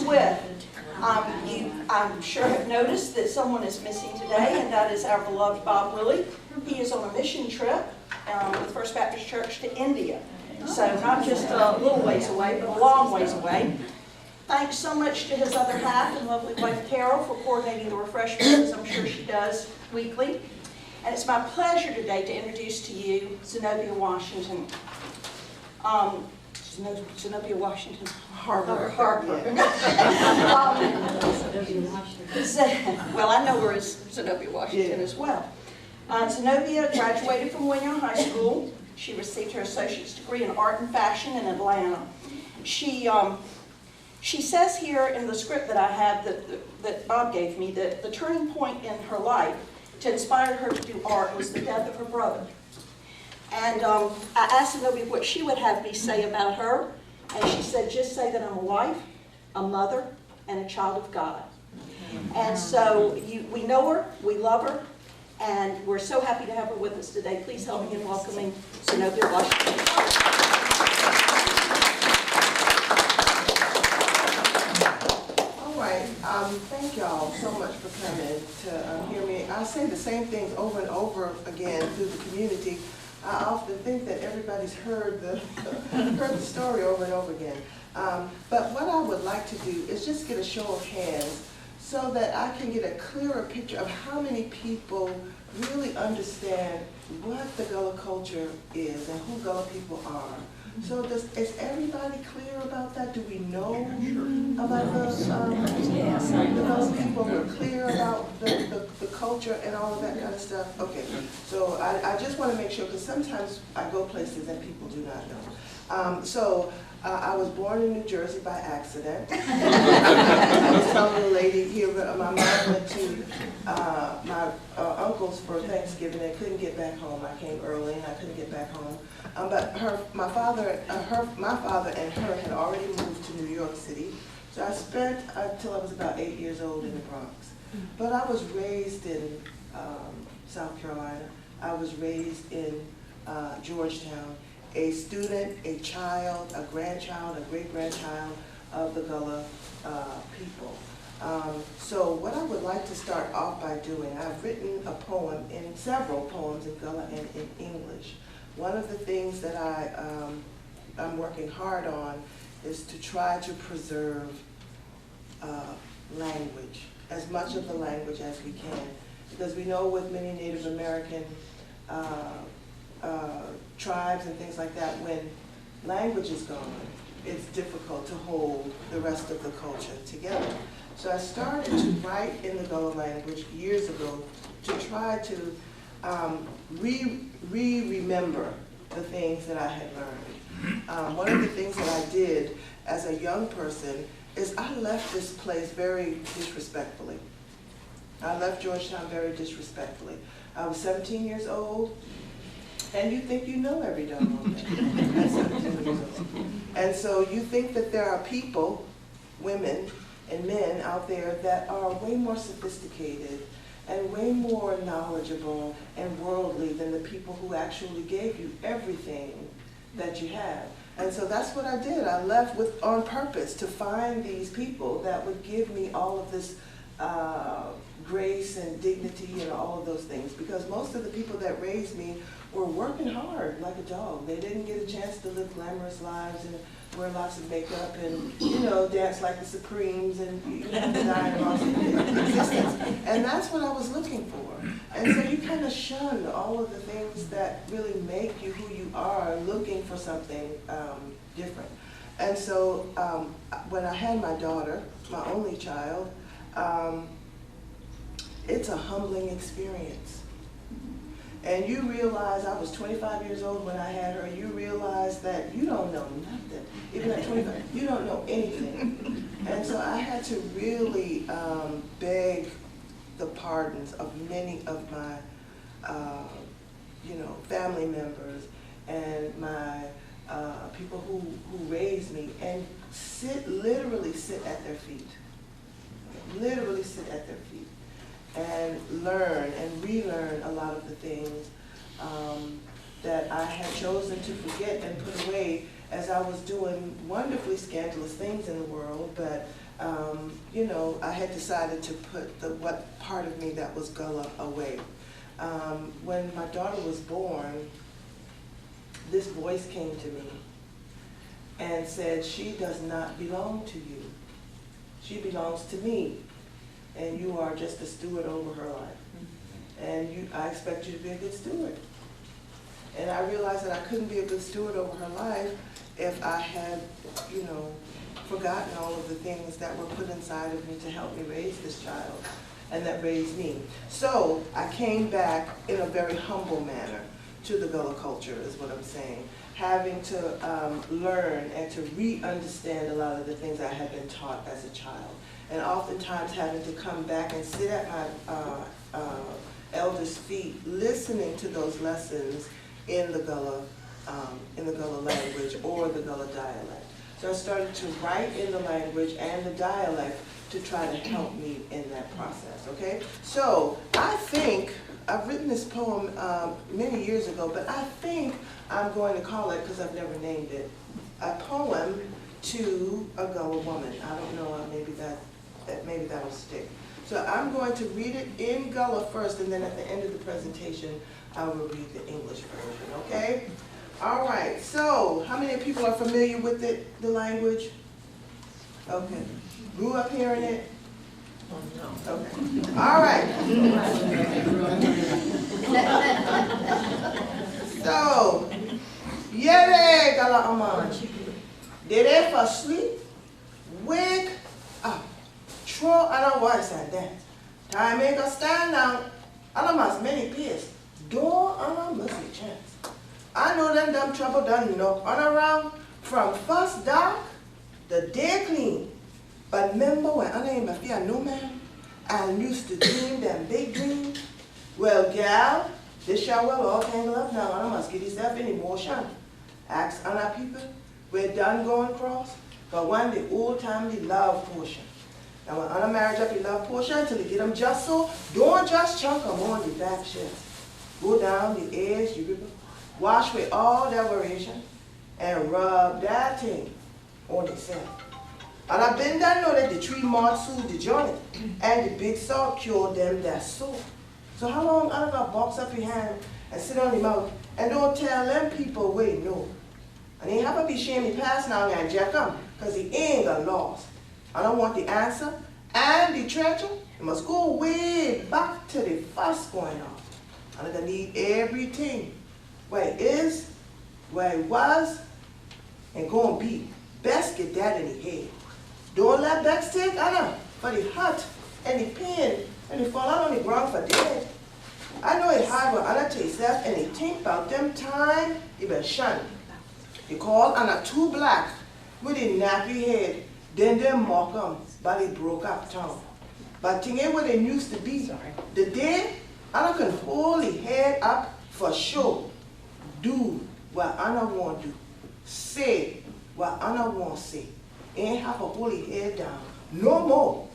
with. You, I'm sure, have noticed that someone is missing today, and that is our beloved Bob Willie. He is on a mission trip with First Baptist Church to India. So not just a little ways away, but a long ways away. Thanks so much to his other half and lovely wife Carol for coordinating the refreshments, as I'm sure she does weekly. And it's my pleasure today to introduce to you Zenobia Washington. Zenobia Washington Harper. Well, I know her as Zenobia Washington as well. Zenobia graduated from Wynne High School. She received her associate's degree in art and fashion in Atlanta. She says here in the script that I have that Bob gave me that the turning point in her life to inspire her to do art was the death of her brother. And I asked Zenobia what she would have me say about her, and she said, just say that I'm a wife, a mother, and a child of God. And so we know her, we love her, and we're so happy to have her with us today. Please help me in welcoming Zenobia Washington. Thank y'all so much for coming to hear me. I say the same things over and over again through the community. I often think that everybody's heard the story over and over again. But what I would like to do is just get a show of hands so that I can get a clearer picture of how many people really understand what the Gullah culture is and who Gullah people are. So is everybody clear about that? Do we know about the Gullah people? We're clear about the culture and all of that kind of stuff? Okay, so I just want to make sure, because sometimes I go places and people do not know. I was born in New Jersey by accident. I was telling the lady here, my mom went to my uncle's for Thanksgiving and couldn't get back home. I came early and I couldn't get back home. But my father and her had already moved to New York City. So I spent until I was about 8 years old in the Bronx. But I was raised in South Carolina. I was raised in Georgetown. A student, a child, a grandchild, a great-grandchild of the Gullah people. So what I would like to start off by doing, I've written a poem, several poems in Gullah and in English. One of the things that I'm working hard on is to try to preserve language, as much of the language as we can. Because we know with many Native American tribes and things like that, when language is gone, it's difficult to hold the rest of the culture together. So I started to write in the Gullah language years ago to try to remember the things that I had learned. One of the things that I did as a young person is I left this place very disrespectfully. I left Georgetown very disrespectfully. I was 17 years old. And you think you know every doggone thing at 17 years old. And so you think that there are people, women and men out there that are way more sophisticated and way more knowledgeable and worldly than the people who actually gave you everything that you have. And so that's what I did. I left on purpose to find these people that would give me all of this grace and dignity and all of those things. Because most of the people that raised me were working hard like a dog. They didn't get a chance to live glamorous lives and wear lots of makeup and, dance like the Supremes and die in awesome existence. And that's what I was looking for. And so you kind of shun all of the things that really make you who you are, looking for something different. And so when I had my daughter, my only child, it's a humbling experience. And you realize, I was 25 years old when I had her, you realize that you don't know nothing. Even at 25, you don't know anything. And so I had to really beg the pardons of many of my family members and my people who raised me, and literally sit at their feet. Literally sit at their feet. And learn and relearn a lot of the things that I had chosen to forget and put away as I was doing wonderfully scandalous things in the world, but you know, I had decided to put what part of me that was Gullah away. When my daughter was born, this voice came to me and said, she does not belong to you. She belongs to me, and you are just a steward over her life. And I expect you to be a good steward. And I realized that I couldn't be a good steward over her life if I had, you know, forgotten all of the things that were put inside of me to help me raise this child, and that raised me. So I came back in a very humble manner to the Gullah culture, is what I'm saying, having to learn and to re-understand a lot of the things I had been taught as a child, and oftentimes having to come back and sit at my elders' feet, listening to those lessons in the Gullah language or the Gullah dialect. So I started to write in the language and the dialect to try to help me in that process, okay? So I think, I've written this poem many years ago, but I think I'm going to call it, because I've never named it, a poem to a Gullah woman. I don't know, maybe that'll stick. So I'm going to read it in Gullah first, and then at the end of the presentation, I will read the English version, okay? All right, so how many people are familiar with it, the language? Okay. Grew up hearing it? Okay. All right. So, yere Gullah aman. Dede for sleep, wake up. Throw on a voice and dance. Time make a stand down. Alamas many peers. Door on a mercy chance. I know them trouble done knock on around from first dark, the day clean. But remember when I ain't fear no man, and used to dream them big dreams. Well, gal, this shall well all tangle up now. I must get yourself in emotion. Ask other people, we're done going cross, but one the old timely love portion. Now when Anna marriage up, you love portion till you get them just so, don't just chunk them on the back sheds. Go down the edge, you river, wash away all that variation, and rub that thing on itself. And I've been there know that the tree moth soothe the joint, and the big salt cure them that sore. So how long I got box up your hand and sit on your mouth and don't tell them people wait no. And he have to be ashamed to pass now and jack him, because he ain't got lost. I don't want the answer and the treasure. It must go way back to the first going on. I'm gonna need everything where it is, where it was, and gonna be. Best get that in the head. Don't let backs take Anna for the hurt and the pain and the fall out on the ground for dead. I know it hard when Anna takes that and they think about them time it been shun. They call Anna too black with a nappy head, then they mock them by the broke up tongue. But thing ain't what they used to be. The day Anna can hold the head up for sure. Do what Anna want to do. Say what Anna want to say. Ain't have to hold the head down. No more.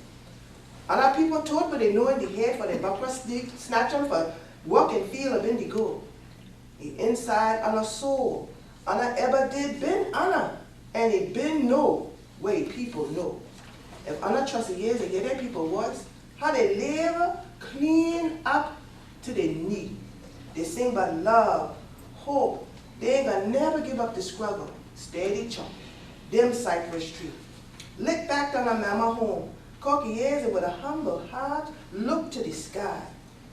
Other people told, but they know in the head for the bumper stick, snatch them for work and feel of indigo. The inside Anna soul. Anna ever did been Anna. And it been no way people know. If Anna trust the years and get their people voice, how they live clean up to their knee. They sing about love, hope. They ain't gonna never give up the struggle. Steady chunk. Them cypress tree. Look back on a mama home. Cocky ears and with a humble heart, look to the sky.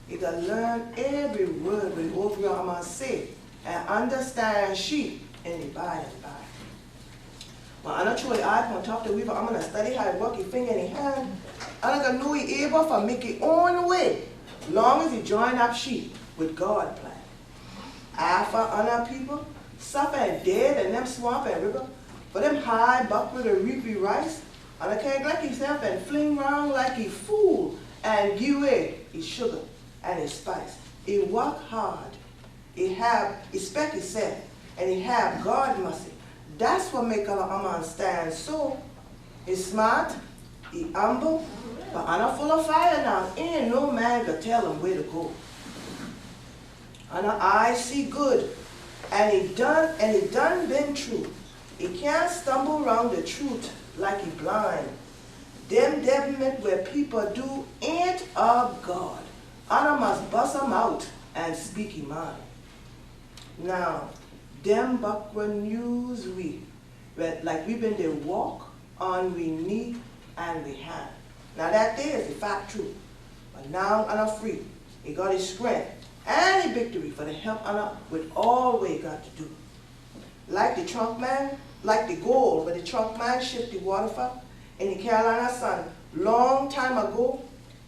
You gotta learn every word when over your mama say and understand she in the by and by. When I not truly eye on top of the weaver, I'm gonna study how to work your finger in your hand. I'm gonna know he able for make it own way, long as he join up sheep with God plan. After other people suffer and dead in them swamp and river, for them high buck with a reapy rice, and I can't like himself and fling round like he fool and give away his sugar and his spice. He work hard, he expect himself, and he have God mercy. That's what make a man stand so. He's smart, he humble, but I'm full of fire now. Ain't no man can tell him where to go. And I see good, and he done been true. He can't stumble around the truth like he blind. Them devilment where people do ain't of God. Anna must bust 'em out and speak him mind. Now, them backward news like we been there walk on we knee and we hand. Now that there is the fact true. But now Anna free. He got his strength and his victory for the help Anna with all we got to do. Like the trunk man, like the gold where the trunk man shipped the water for in the Carolina sun long time ago,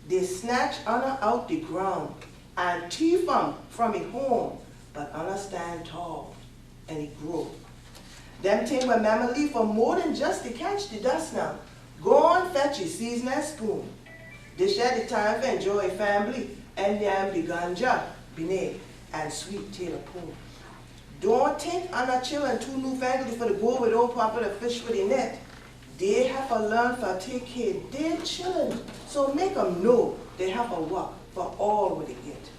they snatched Anna out the ground and thief him from his home, but Anna stand tall and he grow. Them thing where Mama leave for more than just to catch the dust now. Go on fetch your seasonal spoon. This share the time for enjoy family and yam the ganja, bine, and sweet tater poon. Don't think Anna children too newfangled for the go with old papa to fish for the net. They have to learn for take care of their children. So make them know they have to work for all what they get.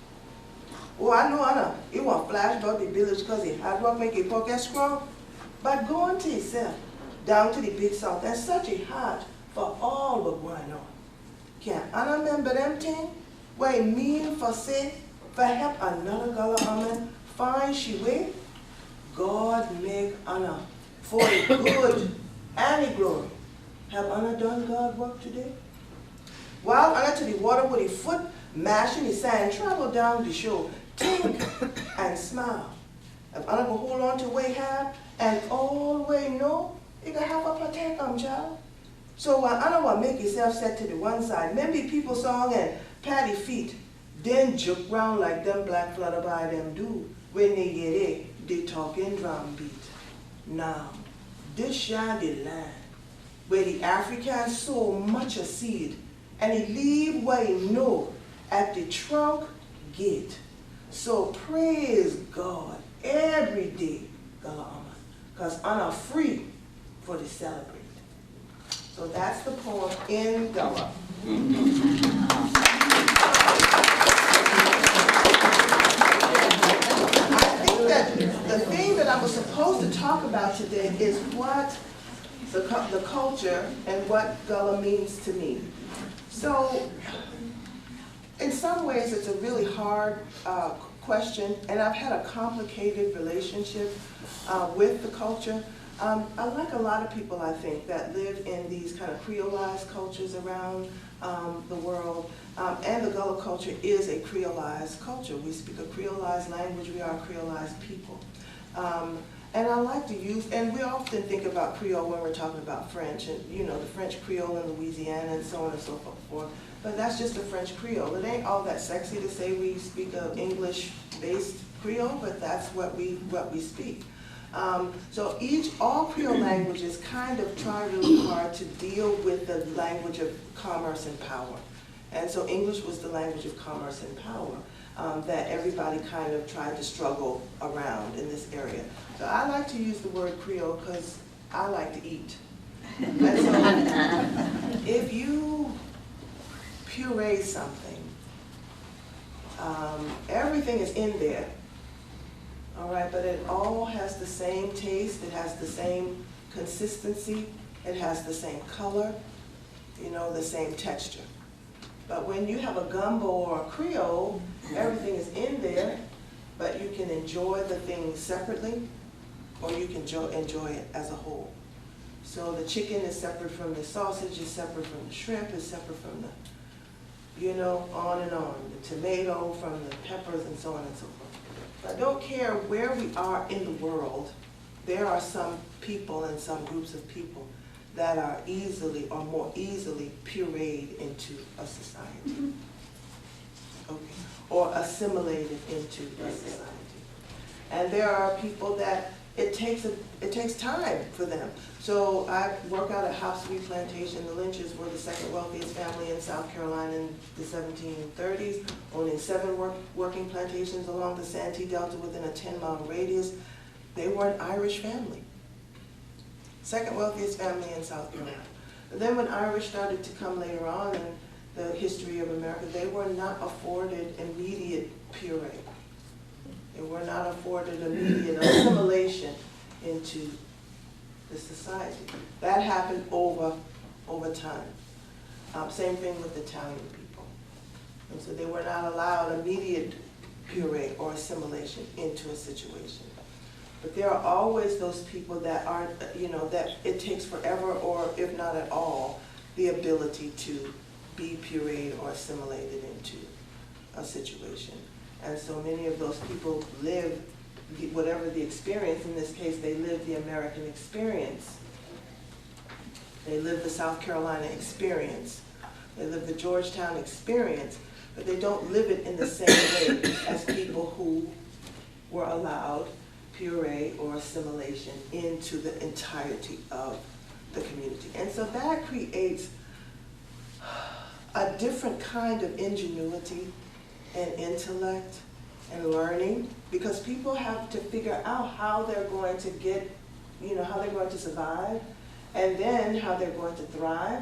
Oh, I know Anna, it won't flash about the village because they hard work make a pocket strong. But go on to yourself, down to the big south, and such a heart for all what going on. Can Anna remember them things? What it mean for say, for help another Gullah woman find she way? God make Anna for the good and the glory. Have Anna done God work today? While Anna to the water with his foot mashing the sand, travel down the shore, think and smile. If Anna will hold on to way have and always know, you can have a protect them, child. So while Anna will make yourself set to the one side, maybe people song and patty feet, then juke round like them black flutter by them do. When they get it, they talk in drum beat. Now, this shine the land where the Africans sow much a seed and he leave what he know at the trunk gate. So praise God every day, Gullah because Anna free for the celebrate. So that's the poem in Gullah. I think that the thing that I was supposed to talk about today is what the culture and what Gullah means to me. So in some ways it's a really hard question, and I've had a complicated relationship with the culture. I like a lot of people, I think, that live in these kind of creolized cultures around the world. And the Gullah culture is a creolized culture. We speak a creolized language. We are creolized people. And I like to use, and we often think about Creole when we're talking about French, and you know, the French Creole in Louisiana and so on and so forth. But that's just a French Creole. It ain't all that sexy to say we speak an English-based Creole, but that's what we speak. So all Creole languages kind of try really hard to deal with the language of commerce and power. And so English was the language of commerce and power that everybody kind of tried to struggle around in this area. So I like to use the word Creole because I like to eat. And so if you puree something, everything is in there. All right, but it all has the same taste, it has the same consistency, it has the same color, you know, the same texture. But when you have a gumbo or a Creole, everything is in there, but you can enjoy the things separately, or you can enjoy it as a whole. So the chicken is separate from the sausage, is separate from the shrimp, is separate from the, you know, on and on. The tomato from the peppers and so on and so forth. I don't care where we are in the world, there are some people and some groups of people that are easily or more easily pureed into a society. Okay. Or assimilated into a society. And there are people that it takes time for them. So I work out at Hops Wheat Plantation. The Lynches were the second wealthiest family in South Carolina in the 1730s, owning 7 working plantations along the Santee Delta within a 10-mile radius. They were an Irish family. Second wealthiest family in South Carolina. But then when Irish started to come later on in the history of America, they were not afforded immediate puree. They were not afforded immediate assimilation into the society. That happened over time. Same thing with Italian people. And so they were not allowed immediate puree or assimilation into a situation. But there are always those people that are, that it takes forever, or if not at all, the ability to be pureed or assimilated into a situation. And so many of those people live whatever the experience. In this case, they live the American experience. They live the South Carolina experience. They live the Georgetown experience, but they don't live it in the same way as people who were allowed puree or assimilation into the entirety of the community. And so that creates a different kind of ingenuity and intellect and learning, because people have to figure out how they're going to get, how they're going to survive, and then how they're going to thrive.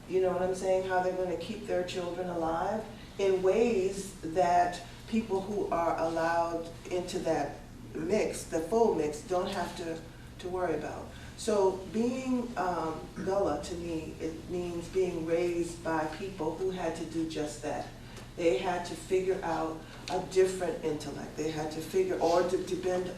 You know what I'm saying? How they're going to keep their children alive in ways that people who are allowed into that mix, the full mix, don't have to worry about. So being Gullah, to me, it means being raised by people who had to do just that. They had to figure out a different intellect. They had to figure, or to depend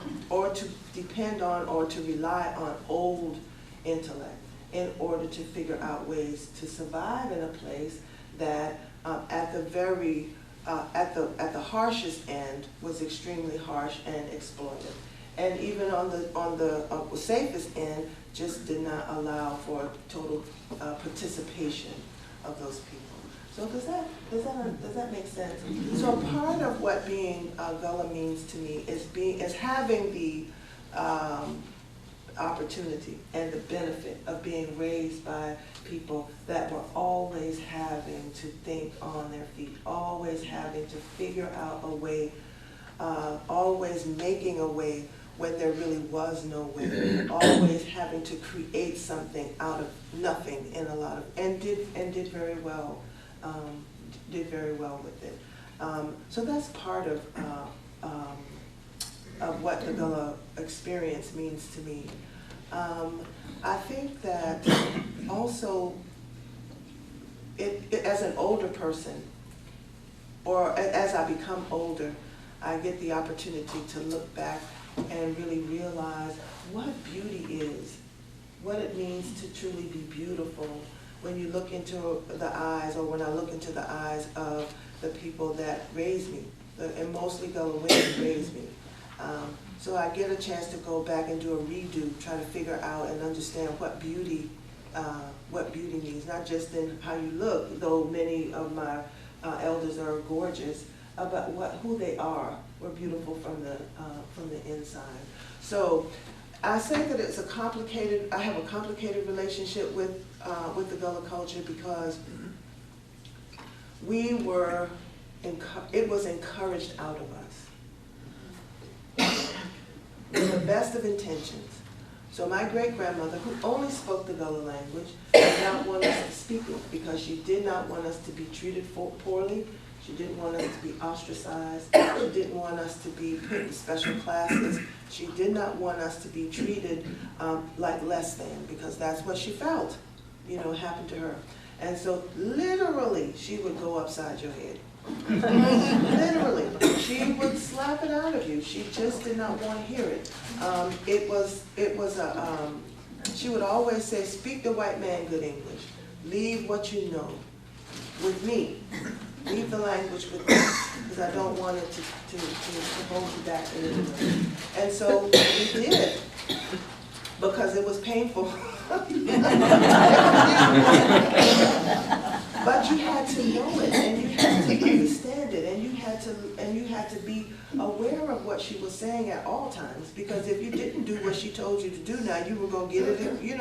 on, or to rely on old intellect in order to figure out ways to survive in a place that at the harshest end was extremely harsh and exploitive. And even on the safest end, just did not allow for total participation of those people. So does that make sense? So part of what being Gullah means to me is having the opportunity and the benefit of being raised by people that were always having to think on their feet, always having to figure out a way, always making a way when there really was no way, always having to create something out of nothing in a lot of, and did very well. Did very well with it. So that's part of what the Gullah experience means to me. I think that also, as an older person, or as I become older, I get the opportunity to look back and really realize what beauty is, what it means to truly be beautiful when you look into the eyes, or when I look into the eyes of the people that raised me, and mostly Gullah women raised me. So I get a chance to go back and do a redo, try to figure out and understand what beauty means, not just in how you look, though many of my elders are gorgeous, but who they are. We're beautiful from the inside. So I say that it's I have a complicated relationship with the Gullah culture, because it was encouraged out of us with the best of intentions. So my great-grandmother, who only spoke the Gullah language, did not want us to speak it, because she did not want us to be treated poorly. She didn't want us to be ostracized. She didn't want us to be put in special classes. She did not want us to be treated like less than, because that's what she felt, happened to her. And so literally, she would go upside your head. Literally, she would slap it out of you. She just did not want to hear it. She would always say, "Speak the white man good English. Leave what you know with me. Leave the language with me, because I don't want it to hold you back anymore." And so we did, because it was painful. But you had to know it, and you had to understand it, and you had to be aware of what she was saying at all times, because if you didn't do what she told you to do, now you were gonna get it, you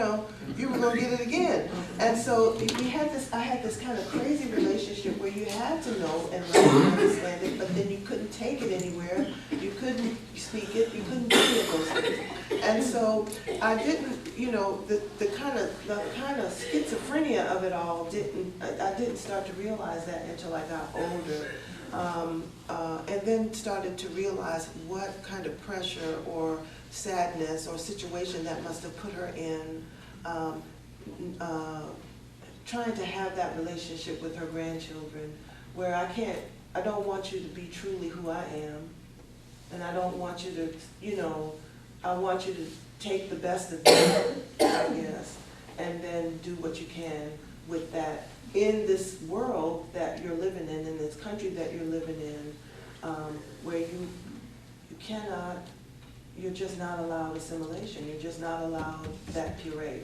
were gonna get it again. And so I had this kind of crazy relationship where you had to know and learn and understand it, but then you couldn't take it anywhere, you couldn't speak it, you couldn't do any of those things. And so I didn't, the kind of schizophrenia of it all I didn't start to realize that until I got older, and then started to realize what kind of pressure or sadness or situation that must have put her in, trying to have that relationship with her grandchildren where I don't want you to be truly who I am, and I don't want you to, I want you to take the best of me, I guess, and then do what you can with that in this world that you're living in this country that you're living in, where you cannot, you're just not allowed assimilation, you're just not allowed that puree.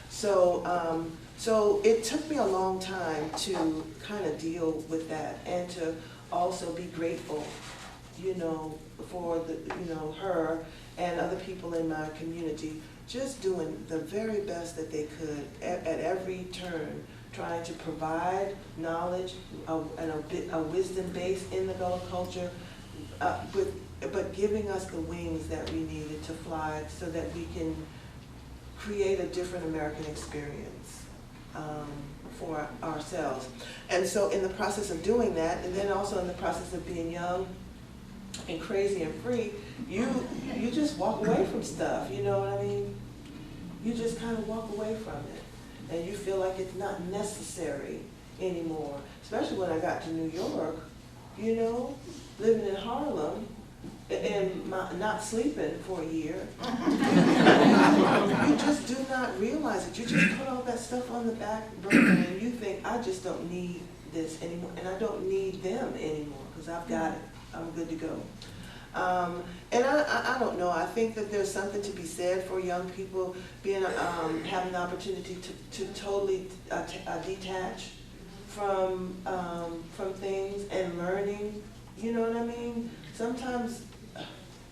So, so it took me a long time to kind of deal with that and to also be grateful, for her and other people in my community, just doing the very best that they could at every turn, trying to provide knowledge and a wisdom base in the Gullah culture, but giving us the wings that we needed to fly so that we can create a different American experience for ourselves. And so in the process of doing that, and then also in the process of being young and crazy and free, you just walk away from stuff, you know what I mean? You just kind of walk away from it. And you feel like it's not necessary anymore. Especially when I got to New York, living in Harlem, and not sleeping for a year. You just do not realize it. You just put all that stuff on the back burner and you think, I just don't need this anymore, and I don't need them anymore because I've got it. I'm good to go. And I don't know, I think that there's something to be said for young people being having the opportunity to totally detach from things and learning, you know what I mean? Sometimes,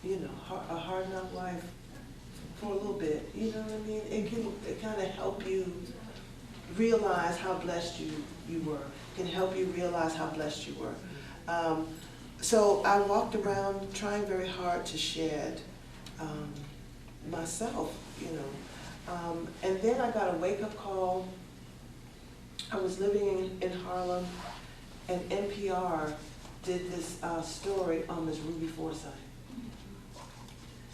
a hard enough life for a little bit, you know what I mean? It kind of help you realize how blessed you were. It can help you realize how blessed you were. So I walked around trying very hard to shed myself, and then I got a wake-up call. I was living in Harlem, and NPR did this story on Ms. Ruby Forsythe.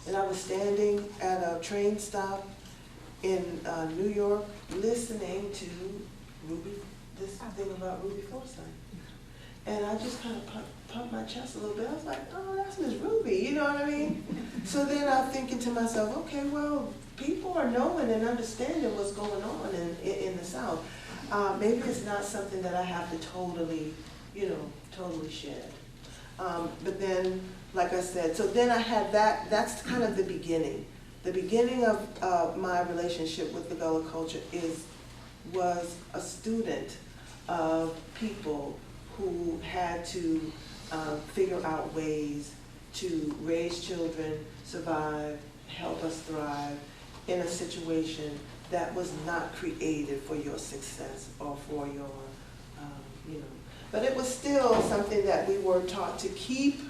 And I was standing at a train stop in New York listening to this thing about Ruby Forsythe. And I just kind of pumped my chest a little bit. I was like, oh, that's Miss Ruby, you know what I mean? So then I'm thinking to myself, okay, well, people are knowing and understanding what's going on in the South. Maybe it's not something that I have to totally shed. But then, like I said, so then I had that's kind of the beginning. The beginning of my relationship with the Gullah culture was a student of people who had to figure out ways to raise children, survive, help us thrive in a situation that was not created for your success or for your, But it was still something that we were taught to keep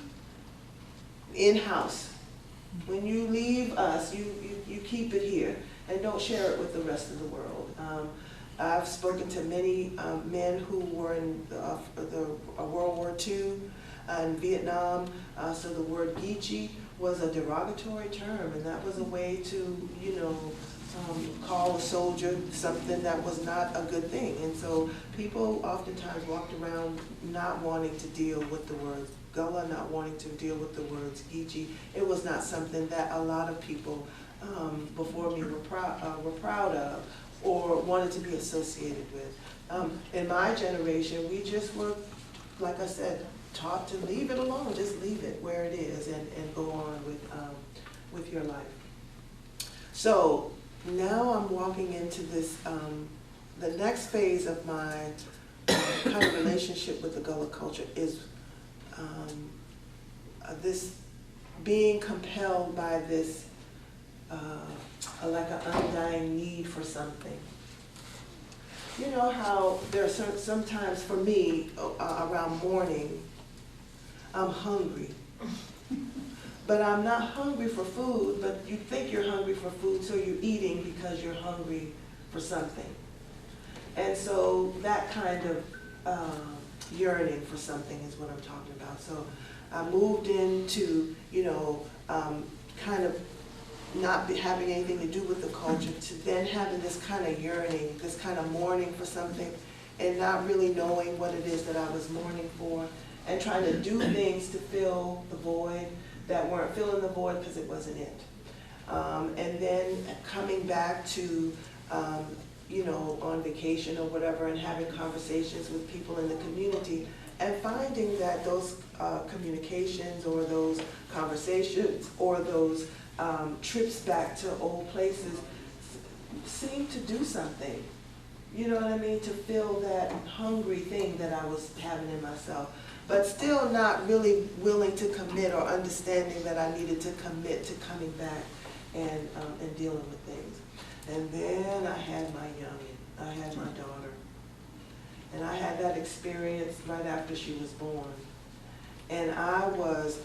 in-house. When you leave us, you keep it here and don't share it with the rest of the world. I've spoken to many men who were in the World War II and Vietnam, so the word Geechee was a derogatory term, and that was a way to, call a soldier something that was not a good thing. And so people oftentimes walked around not wanting to deal with the words Gullah, not wanting to deal with the words Geechee. It was not something that a lot of people before me were proud of or wanted to be associated with. In my generation, we just were, like I said, taught to leave it alone, just leave it where it is and go on with your life. So now I'm walking into this, the next phase of my kind of relationship with the Gullah culture is this being compelled by this like an undying need for something. You know how there are sometimes for me around morning, I'm hungry. But I'm not hungry for food, but you think you're hungry for food, so you're eating because you're hungry for something. And so that kind of yearning for something is what I'm talking about. So I moved into, kind of having anything to do with the culture, to then having this kind of yearning, this kind of mourning for something, and not really knowing what it is that I was mourning for, and trying to do things to fill the void that weren't filling the void because it wasn't it. And then coming back to, you know, on vacation or whatever, and having conversations with people in the community, and finding that those communications or those conversations or those trips back to old places seem to do something. You know what I mean? To fill that hungry thing that I was having in myself, but still not really willing to commit or understanding that I needed to commit to coming back and dealing with things. And then I had my youngin, I had my daughter. And I had that experience right after she was born. And I was,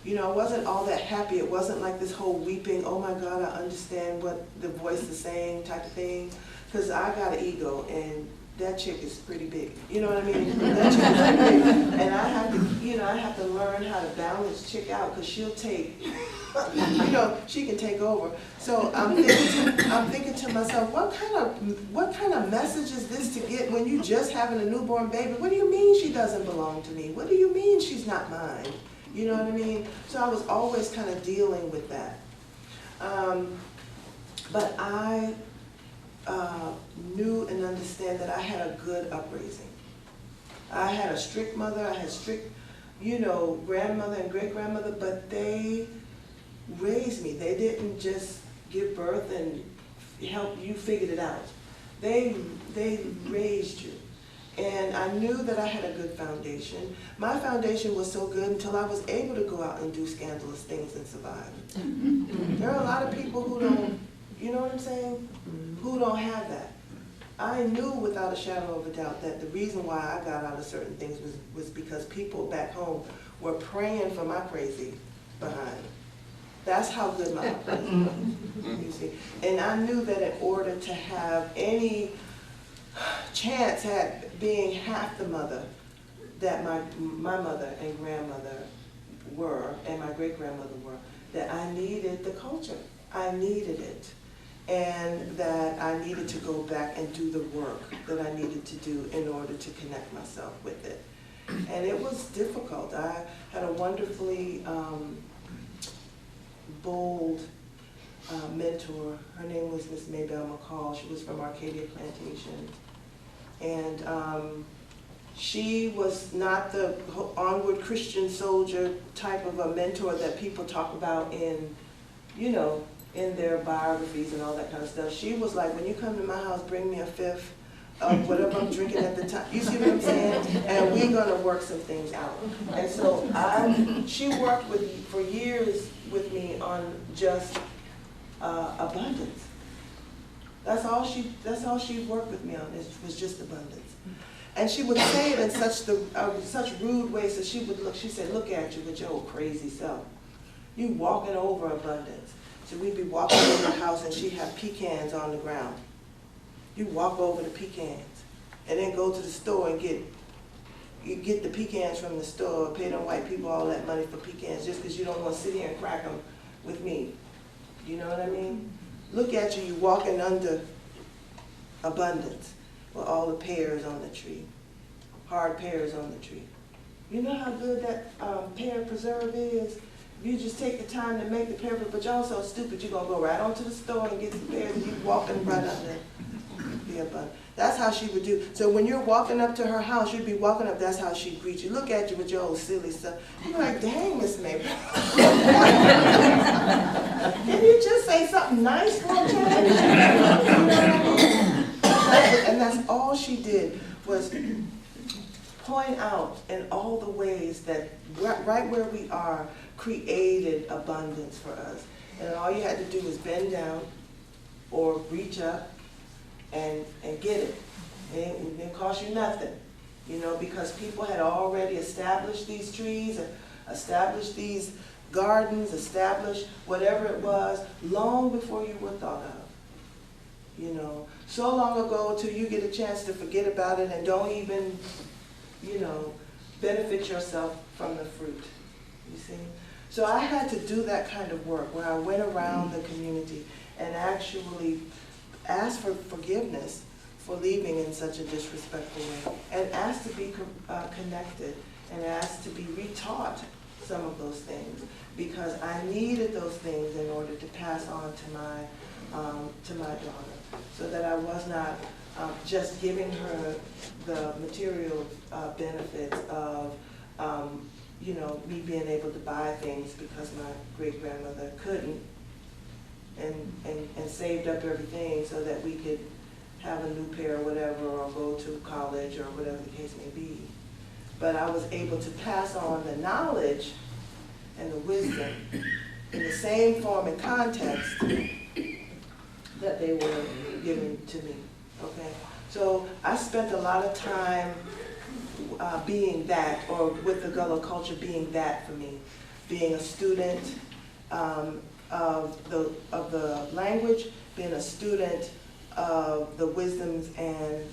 you know, I wasn't all that happy. It wasn't like this whole weeping, oh my God, I understand what the voice is saying type of thing. Because I got an ego, and that chick is pretty big. You know what I mean? That chick is pretty big. And I have to, you know, I have to learn how to balance chick out, because she'll take, you know, she can take over. So I'm thinking to myself, what kind of message is this to get when you just having a newborn baby? What do you mean she doesn't belong to me? What do you mean she's not mine? You know what I mean? So I was always kind of dealing with that. But I knew and understand that I had a good upraising. I had a strict mother, I had strict, you know, grandmother and great-grandmother, but they raised me. They didn't just give birth and help you figure it out. They raised you. And I knew that I had a good foundation. My foundation was so good until I was able to go out and do scandalous things and survive. There are a lot of people who don't, you know what I'm saying? Who don't have that. I knew without a shadow of a doubt that the reason why I got out of certain things was because people back home were praying for my crazy behind. That's how good my upbringing was, you see. And I knew that in order to have any chance at being half the mother that my mother and grandmother were, and my great-grandmother were, that I needed the culture. I needed it. And that I needed to go back and do the work that I needed to do in order to connect myself with it. And it was difficult. I had a wonderfully bold mentor. Her name was Miss Maybelle McCall. She was from Arcadia Plantation. And she was not the onward Christian soldier type of a mentor that people talk about in, you know, in their biographies and all that kind of stuff. She was like, when you come to my house, bring me a fifth of whatever I'm drinking at the time. You see what I'm saying? And we're gonna work some things out. And so she worked for years with me on just abundance. That's all she worked with me on, was just abundance. And she would say it in such rude ways that she said, look at you with your old crazy self. You walking over abundance. So we'd be walking in the house and she'd have pecans on the ground. You walk over the pecans and then go to the store and get the pecans from the store, pay them white people all that money for pecans just because you don't want to sit here and crack them with me. You know what I mean? Look at you walking under abundance with all the pears on the tree, hard pears on the tree. You know how good that pear preserve is? You just take the time to make the pear, but you're also stupid. You're going to go right on to the store and get some pears and you're walking right under the abundance. That's how she would do. So when you're walking up to her house, you'd be walking up, that's how she'd greet you. Look at you with your old silly stuff. You're like, dang, Miss Maybelle. Can you just say something nice for a change? You know what I mean? And that's all she did was point out in all the ways that right where we are created abundance for us. And all you had to do was bend down or reach up and get it. And it didn't cost you nothing, you know, because people had already established these trees, established these gardens, established whatever it was long before you were thought of. You know, so long ago till you get a chance to forget about it and don't even, you know, benefit yourself from the fruit. You see? So I had to do that kind of work where I went around the community and actually asked for forgiveness for leaving in such a disrespectful way, and asked to be connected, and asked to be retaught some of those things, because I needed those things in order to pass on to my daughter, so that I was not just giving her the material benefits of you know, me being able to buy things because my great-grandmother couldn't, and saved up everything so that we could have a new pair or whatever, or go to college or whatever the case may be. But I was able to pass on the knowledge and the wisdom in the same form and context that they were giving to me, okay? So I spent a lot of time being that, or with the Gullah culture being that for me, being a student of the language, being a student of the wisdoms and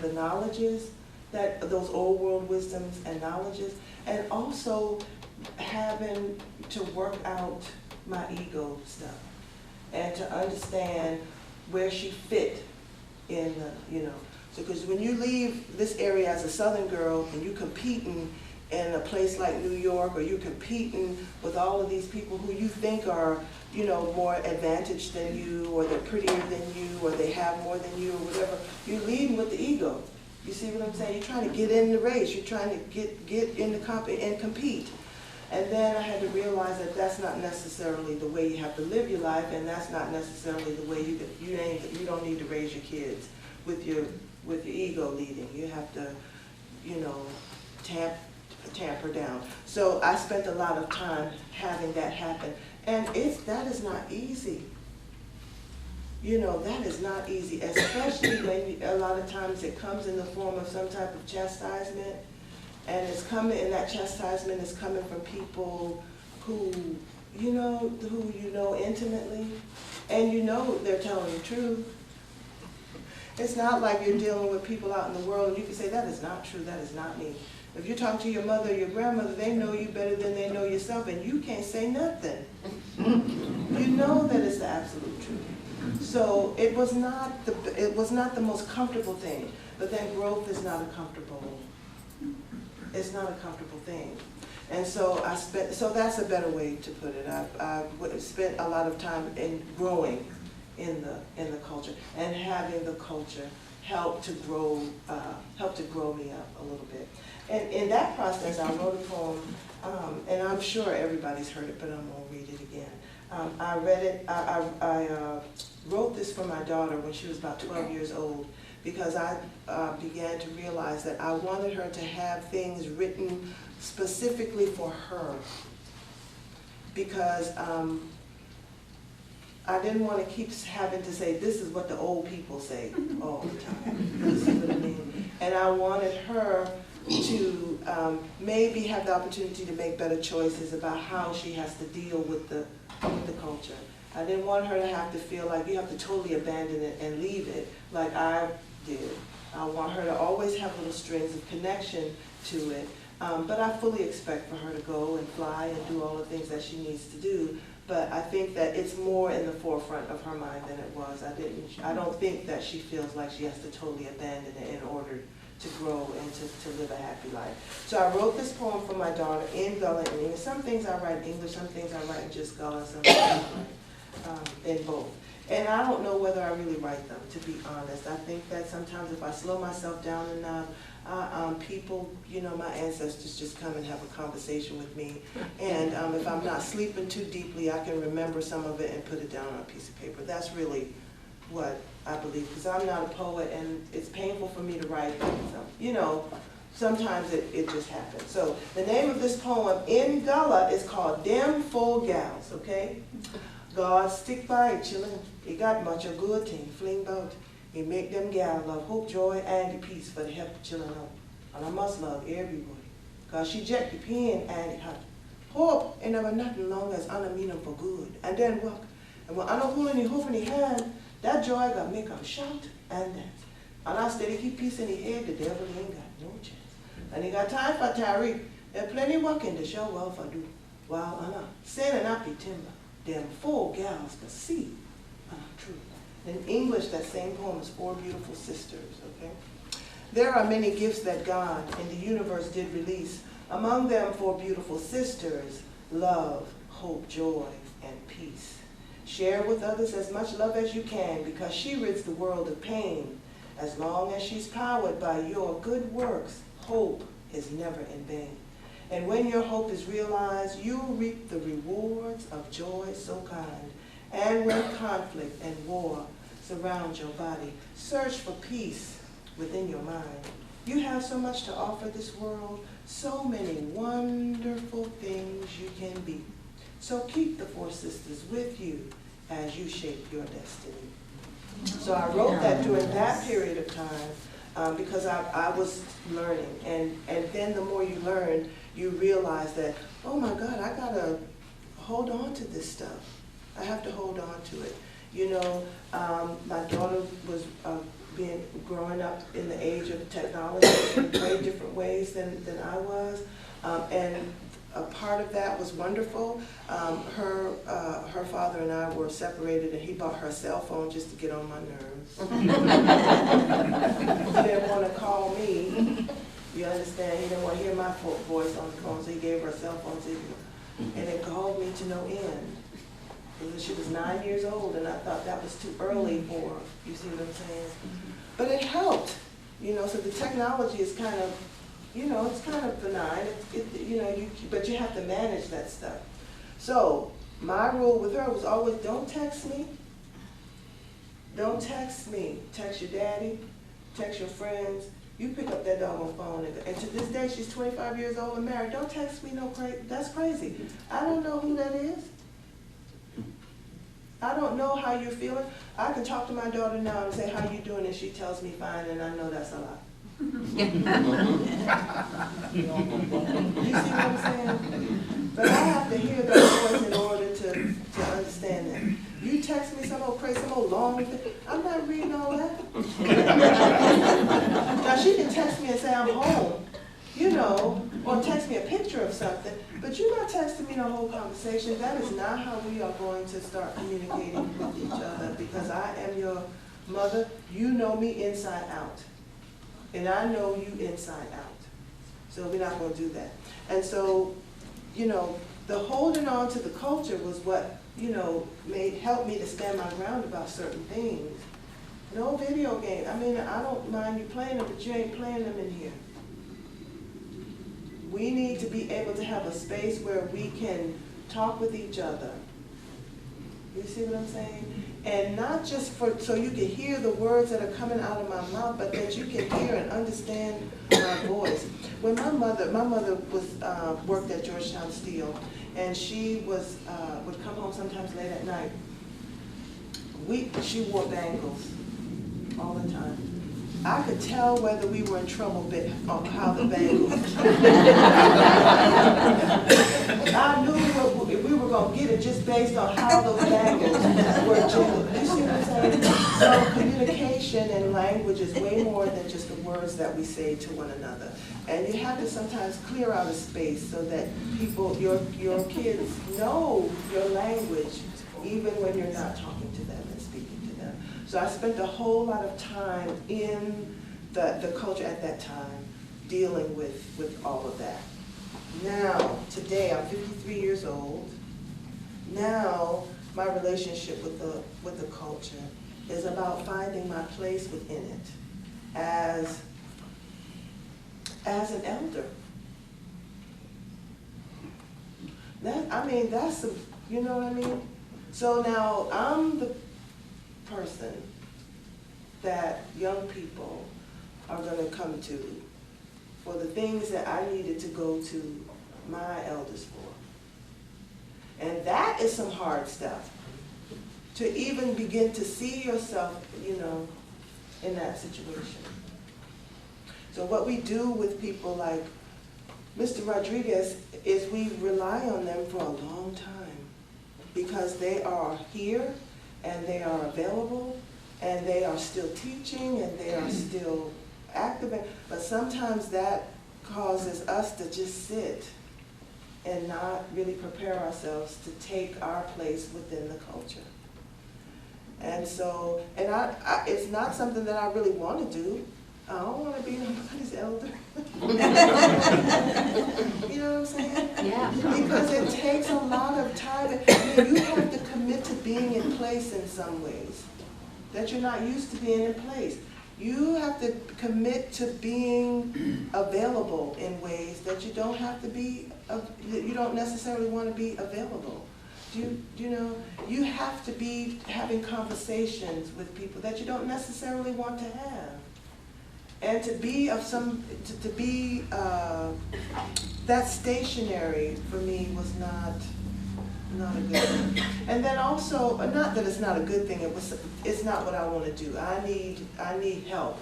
the knowledges, that those old world wisdoms and knowledges, and also having to work out my ego stuff and to understand where she fit in the, you know. So, because when you leave this area as a Southern girl and you're competing in a place like New York, or you're competing with all of these people who you think are, you know, more advantaged than you, or they're prettier than you, or they have more than you, or whatever, you're leading with the ego. You see what I'm saying? You're trying to get in the race. You're trying to get in the and compete. And then I had to realize that that's not necessarily the way you have to live your life, and that's not necessarily the way you don't need to raise your kids with your ego leading. You have to, you know, tamp her down. So I spent a lot of time having that happen, and that is not easy. You know, that is not easy, especially when a lot of times it comes in the form of some type of chastisement, and that chastisement is coming from people who you know intimately, and you know they're telling the truth. It's not like you're dealing with people out in the world and you can say, that is not true, that is not me. If you talk to your mother or your grandmother, they know you better than they know yourself, and you can't say nothing. You know that it's the absolute truth. So it was not the most comfortable thing, but then growth is not a comfortable, it's not a comfortable thing. And so so that's a better way to put it. I spent a lot of time in growing in the culture, and having the culture help to grow me up a little bit. And in that process, I wrote a poem, and I'm sure everybody's heard it, but I'm gonna read it again. I read it. I wrote this for my daughter when she was about 12 years old, because I began to realize that I wanted her to have things written specifically for her, because I didn't want to keep having to say, this is what the old people say all the time. You see what I mean? And I wanted her to maybe have the opportunity to make better choices about how she has to deal with the culture. I didn't want her to have to feel like you have to totally abandon it and leave it like I did. I want her to always have little strings of connection to it. But I fully expect for her to go and fly and do all the things that she needs to do. But I think that it's more in the forefront of her mind than it was. I don't think that she feels like she has to totally abandon it in order to grow and to live a happy life. So I wrote this poem for my daughter in Gullah and English. Some things I write in English, some things I write in just Gullah, some things I write in both. And I don't know whether I really write them, to be honest. I think that sometimes if I slow myself down enough, people, my ancestors just come and have a conversation with me. And if I'm not sleeping too deeply, I can remember some of it and put it down on a piece of paper. That's really what I believe, because I'm not a poet, and it's painful for me to write. So, sometimes it just happens. So the name of this poem in Gullah is called Dem Full Gals, okay? God stick by chillin', he got much a good thing, fling bout. He make them gal love hope, joy, and the peace for the help chillin' out. And I must love everybody, cause she jet the pain and the heart. Hope ain't never nothing long as Anna mean them for good. And then walk. And when Anna hold any hope in the hand, that joy got make them shout and dance. And I steady keep peace in the head, the devil ain't got no chance. And he got time for Tariq, And plenty working to show well for do. While sending up the timber, them 4 gals can see. True. In English, that same poem is 4 beautiful sisters, okay? There are many gifts that God and the universe did release. Among them 4 beautiful sisters, love, hope, joy, and peace. Share with others as much love as you can, because she rids the world of pain. As long as she's powered by your good works, hope is never in vain. And when your hope is realized, you'll reap the rewards of joy so kind. And when conflict and war surround your body, search for peace within your mind. You have so much to offer this world, so many wonderful things you can be. So keep the 4 sisters with you as you shape your destiny. So I wrote that during that period of time because I was learning. And then the more you learn, you realize that, oh my God, I gotta hold on to this stuff. I have to hold on to it. You know, my daughter was growing up in the age of technology in way different ways than I was. And a part of that was wonderful. Her father and I were separated, and he bought her a cell phone just to get on my nerves. He didn't want to call me. You understand? He didn't want to hear my voice on the phone, so he gave her a cell phone signal. And it called me to no end. She was 9 years old, and I thought that was too early for her. You see what I'm saying? But it helped, you know. So the technology is kind of, you know, it's kind of benign. But you have to manage that stuff. So my rule with her was always, don't text me. Don't text me. Text your daddy. Text your friends. You pick up that doggone phone. And to this day, she's 25 years old and married. Don't text me no crazy. That's crazy. I don't know who that is. I don't know how you're feeling. I can talk to my daughter now and say, how you doing? And she tells me fine, and I know that's a lie. You see what I'm saying? But I have to hear that voice in order to understand that. You text me some old crazy, some old long thing. I'm not reading all that. Now she can text me and say I'm home, you know, or text me a picture of something, but you're not texting me the whole conversation. That is not how we are going to start communicating with each other, because I am your mother. You know me inside out, and I know you inside out. So we're not going to do that. And so, you know, the holding on to the culture was what, you know, helped me to stand my ground about certain things. No video game. I mean, I don't mind you playing them, but you ain't playing them in here. We need to be able to have a space where we can talk with each other. You see what I'm saying? And not just so you can hear the words that are coming out of my mouth, but that you can hear and understand my voice. When my mother was worked at Georgetown Steel, and she was would come home sometimes late at night. She wore bangles all the time. I could tell whether we were in trouble on how the bangles. I knew we were going to get it just based on how those bangles were jingled. You see what I'm saying? So communication and language is way more than just the words that we say to one another. And you have to sometimes clear out a space so that people, your kids know your language, even when you're not talking to them and speaking to them. So I spent a whole lot of time in the culture at that time dealing with all of that. Now, today, I'm 53 years old. Now, my relationship with the culture is about finding my place within it as an elder. That's you know what I mean? So now I'm the person that young people are going to come to for the things that I needed to go to my elders for. And that is some hard stuff. To even begin to see yourself, you know, in that situation. So what we do with people like Mr. Rodriguez is we rely on them for a long time because they are here and they are available and they are still teaching and they are still active. But sometimes that causes us to just sit and not really prepare ourselves to take our place within the culture. And so, and it's not something that I really want to do. I don't want to be nobody's elder. You know what I'm saying? Yeah. Because it takes a lot of time. I mean, you have to commit to being in place in some ways that you're not used to being in place. You have to commit to being available in ways that you don't have to be, that you don't necessarily want to be available. You know, you have to be having conversations with people that you don't necessarily want to have. And to be of some, to be that stationary for me was not a good thing. And then also, not that it's not a good thing, it's not what I want to do. I need help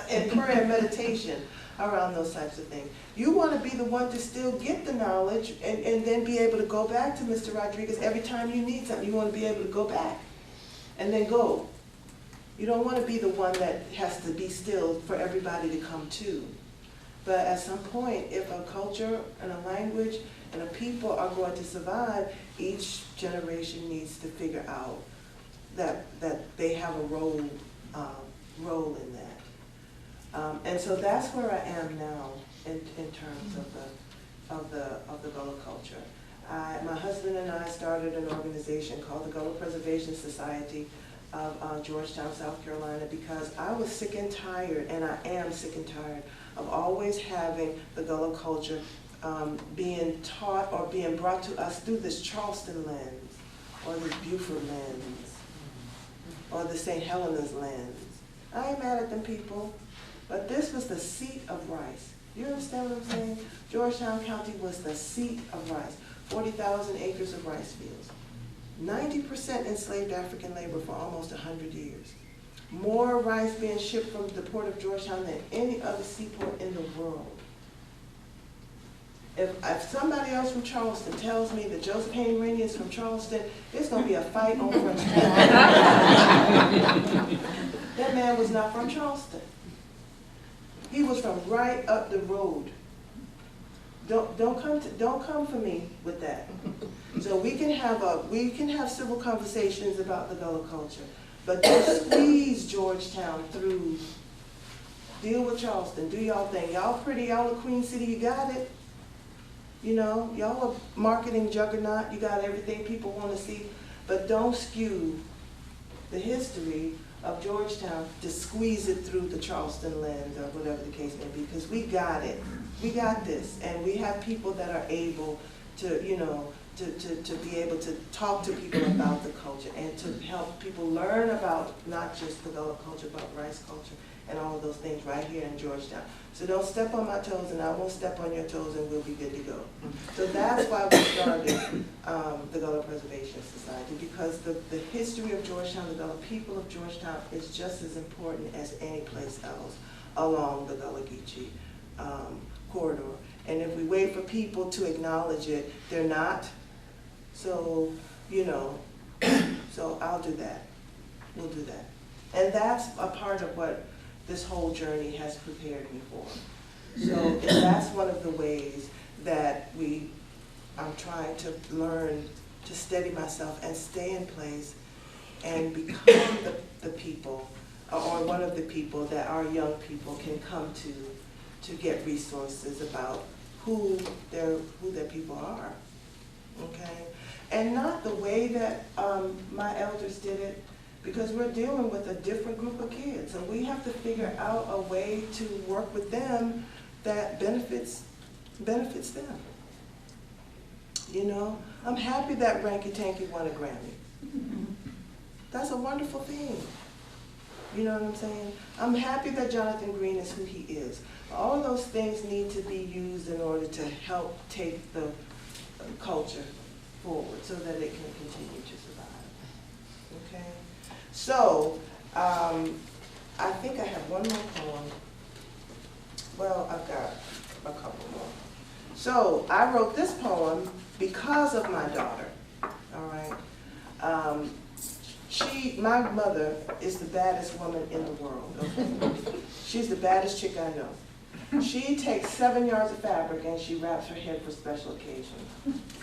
in prayer and meditation around those types of things. You want to be the one to still get the knowledge and then be able to go back to Mr. Rodriguez every time you need something. You want to be able to go back and then go. You don't want to be the one that has to be still for everybody to come to. But at some point, if a culture and a language and a people are going to survive, each generation needs to figure out that they have a role in that. And so that's where I am now in terms of the Gullah culture. My husband and I started an organization called the Gullah Preservation Society of Georgetown, South Carolina, because I was sick and tired, and I am sick and tired of always having the Gullah culture being taught or being brought to us through this Charleston lens, or this Beaufort lens, or the St. Helena's lens. I ain't mad at them people, but this was the seat of rice. You understand what I'm saying? Georgetown County was the seat of rice. 40,000 acres of rice fields. 90% enslaved African labor for almost 100 years. More rice being shipped from the port of Georgetown than any other seaport in the world. If somebody else from Charleston tells me that Joseph Hayne Rainey is from Charleston, it's going to be a fight on Front Street. That man was not from Charleston. He was from right up the road. Don't come for me with that. So we can have civil conversations about the Gullah culture, but don't squeeze Georgetown through. Deal with Charleston. Do y'all thing. Y'all pretty. Y'all a Queen City. You got it. You know, y'all a marketing juggernaut. You got everything people want to see, but don't skew the history of Georgetown to squeeze it through the Charleston lens or whatever the case may be, because we got it. We got this, and we have people that are able to, you know, to be able to talk to people about the culture and to help people learn about not just the Gullah culture, but rice culture and all of those things right here in Georgetown. So don't step on my toes, and I won't step on your toes, and we'll be good to go. So that's why we started the Gullah Preservation Society, because the history of Georgetown, the Gullah people of Georgetown, is just as important as any place else along the Gullah Geechee corridor. And if we wait for people to acknowledge it, they're not. So, you know, so I'll do that. We'll do that. And that's a part of what this whole journey has prepared me for. So and that's one of the ways that I'm trying to learn to steady myself and stay in place and become the people, or one of the people that our young people can come to get resources about who their people are, okay? And not the way that my elders did it, because we're dealing with a different group of kids, and we have to figure out a way to work with them that benefits them. You know, I'm happy that Ranky Tanky won a Grammy. That's a wonderful thing. You know what I'm saying? I'm happy that Jonathan Green is who he is. All of those things need to be used in order to help take the culture forward so that it can continue to survive. Okay? So, I think I have one more poem. Well, I've got a couple more. So, I wrote this poem because of my daughter, all right? My mother is the baddest woman in the world, okay? She's the baddest chick I know. She takes 7 yards of fabric and she wraps her head for special occasions.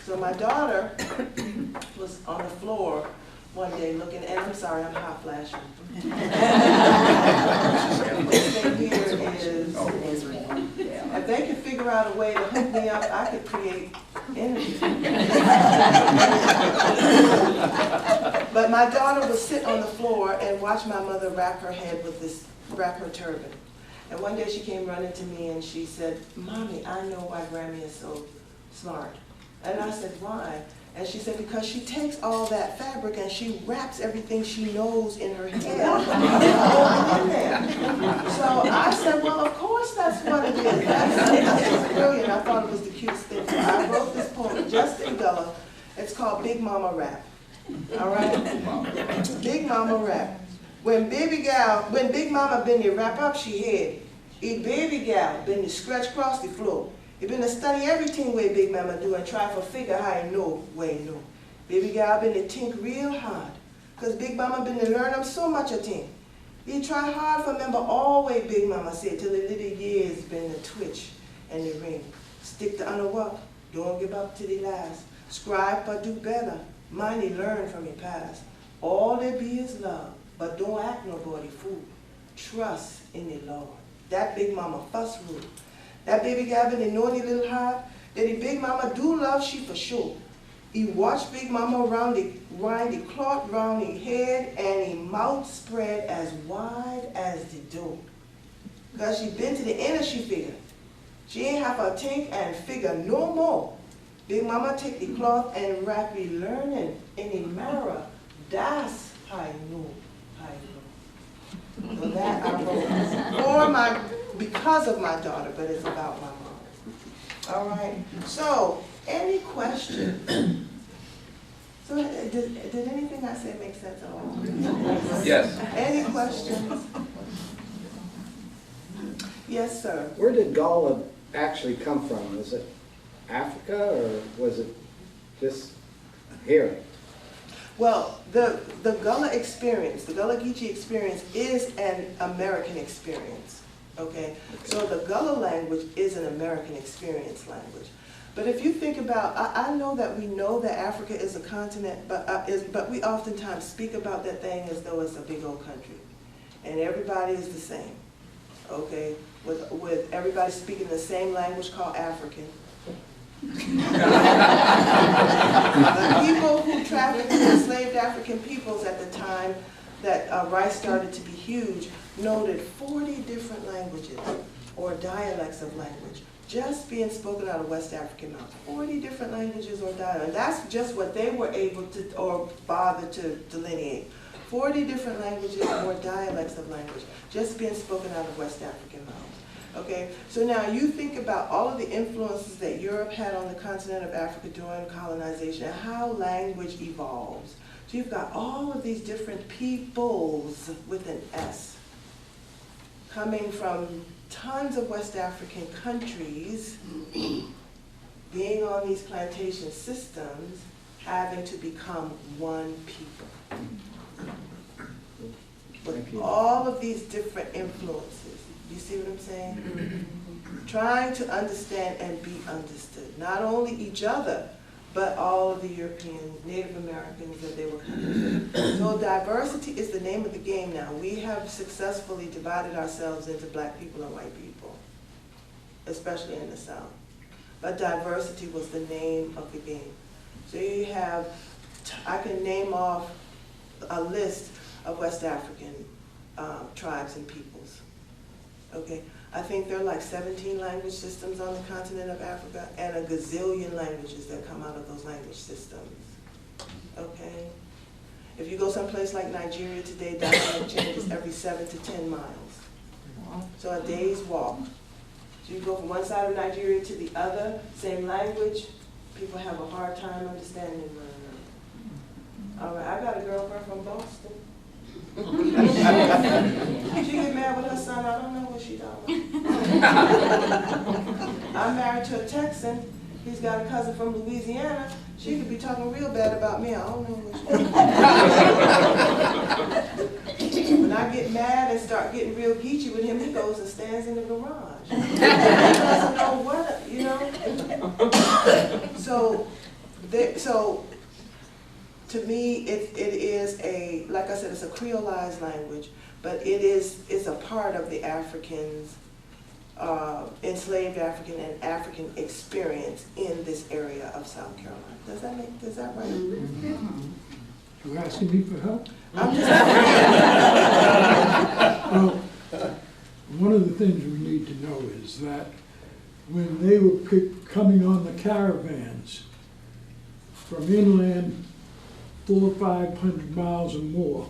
So my daughter was on the floor one day looking, and I'm sorry, I'm hot flashing. This thing here is, if they could figure out a way to hook me up, I could create energy. But my daughter would sit on the floor and watch my mother wrap her head with wrap her turban. And one day she came running to me and she said, "Mommy, I know why Grammy is so smart." And I said, "Why?" And she said, "Because she takes all that fabric and she wraps everything she knows in her head and holds it in there." So I said, "Well, of course that's what it is." That's brilliant. I thought it was the cutest thing. So I wrote this poem just in Gullah. It's called Big Mama Rap. All right? Big Mama Rap. When Big Mama been to wrap up she head, it baby gal been to scratch across the floor. It been to study everything way Big Mama do and try for figure how I know way know. Baby gal been to think real hard, cause Big Mama been to learn them so much a thing. He try hard for remember all way Big Mama said till the little years been the twitch and the ring. Stick to under work, don't give up to the last. Scribe but do better, money learn from your past. All there be is love, but don't act nobody fool. Trust in the Lord. That Big Mama fuss rule. That baby gal been a naughty little heart, that the Big Mama do love she for sure. He watched Big Mama wind the cloth round his head and his mouth spread as wide as the door. Cause she been to the inner she figure. She ain't have her think and figure no more. Big Mama take the cloth and wrap the learning in the mirror. That's how I know, how I know. So that I wrote because of my daughter, but it's about my mom. All right, so any questions? So did anything I said make sense at all? Yes. Any questions? Yes, sir. Where did Gullah actually come from? Was it Africa or was it just here? Well, the Gullah experience, the Gullah Geechee experience is an American experience, okay? So the Gullah language is an American experience language. But if you think about, I know that we know that Africa is a continent, but we oftentimes speak about that thing as though it's a big old country. And everybody is the same, okay? With everybody speaking the same language called African. The people who trafficked and enslaved African peoples at the time that rice started to be huge noted 40 different languages or dialects of language just being spoken out of West African mouths. 40 different languages or dialects. And that's just what they were able to or bother to delineate. 40 different languages or dialects of language just being spoken out of West African mouths. Okay, so now you think about all of the influences that Europe had on the continent of Africa during colonization and how language evolves. So you've got all of these different peoples with an S coming from tons of West African countries being on these plantation systems, having to become one people. With all of these different influences. You see what I'm saying? Mm-hmm. Trying to understand and be understood. Not only each other, but all of the Europeans, Native Americans that they were coming from. So diversity is the name of the game now. We have successfully divided ourselves into black people and white people, especially in the South. But diversity was the name of the game. So you have, I can name off a list of West African tribes and peoples. Okay, I think there are like 17 language systems on the continent of Africa and a gazillion languages that come out of those language systems. Okay, if you go someplace like Nigeria today, dialect changes every 7 to 10 miles. So a day's walk. So you go from one side of Nigeria to the other, same language, people have a hard time understanding one another. All right, I got a girlfriend from Boston. She get mad with her son, I don't know what she done. I'm married to a Texan, he's got a cousin from Louisiana, she could be talking real bad about me, I don't know what she done. When I get mad and start getting real geechy with him, he goes and stands in the garage. He doesn't know what, you know? So to me, it is a, like I said, it's a creolized language, but it's a part of the Africans, enslaved African and African experience in this area of South Carolina. Does that right? Mm-hmm. You asking me for help? I'm just Well, one of the things we need to know is that when they were coming on the caravans from inland 400 or 500 miles or more,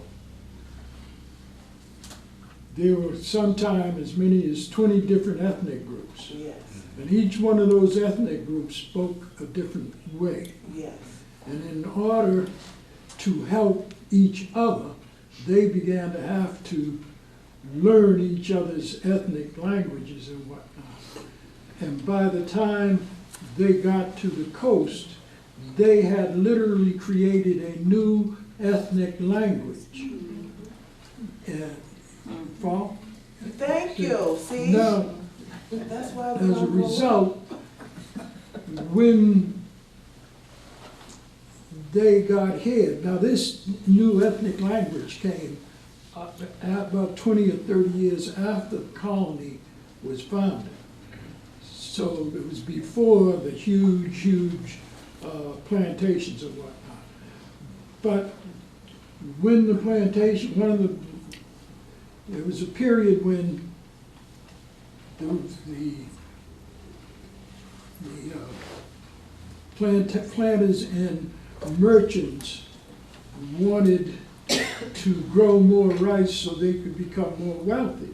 there were sometimes as many as 20 different ethnic groups. Yes, And each one of those ethnic groups spoke a different way. yes, And in order to help each other, they began to have to learn each other's ethnic languages and whatnot. And by the time they got to the coast, they had literally created a new ethnic language. And, follow? thank you, see? Now, That's why as we're a gonna go result, when they got here, now this new ethnic language came about 20 or 30 years after the colony was founded. So it was before the huge plantations and whatnot. But when the plantation, there was a period when there was planters and merchants wanted to grow more rice so they could become more wealthy.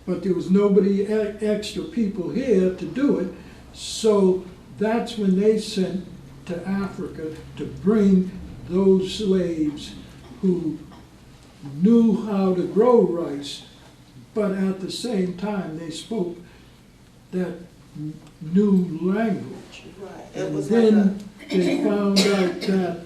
But there was nobody extra people here to do it, so that's when they sent to Africa to bring those slaves who knew how to grow rice, but at the same time they spoke that new language. Right, it And was then they found out that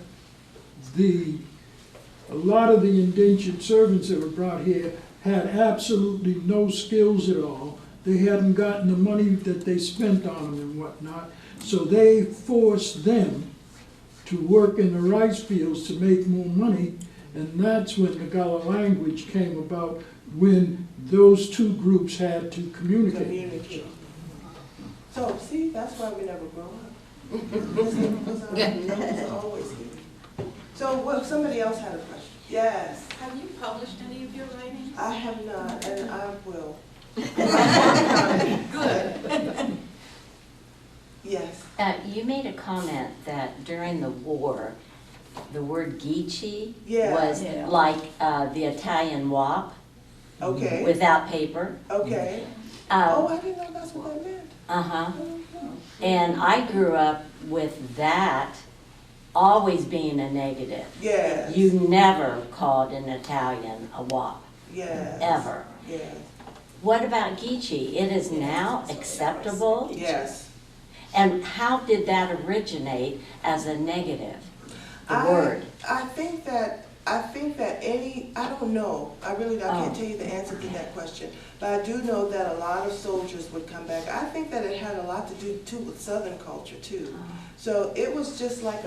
a lot of the indentured servants that were brought here had absolutely no skills at all. They hadn't gotten the money that they spent on them and whatnot. So they forced them to work in the rice fields to make more money. And that's when the Gullah language came about, when those two groups had to communicate. So, see, that's why we never grow up. Because our numbers are always here. So, somebody else had a question. Yes, Have you published any of your writings? I have not, and I will. Good. Yes, You made a comment that during the war, the word geechee Yeah. was Yeah. like the Italian wop okay, without paper. okay. Oh, Uh I didn't know that's what that meant. huh. Oh, And I grew up with that always being a negative. yes, You never called an Italian a wop, yes, ever. yes, What about geechee? It is now acceptable. yes. And how did that originate as a negative? The word. I think that I don't know, I can't Oh. tell you the answer to that question, but I do know that a lot of soldiers would come back. I think that it had a lot to do too with Southern culture too. So it was just like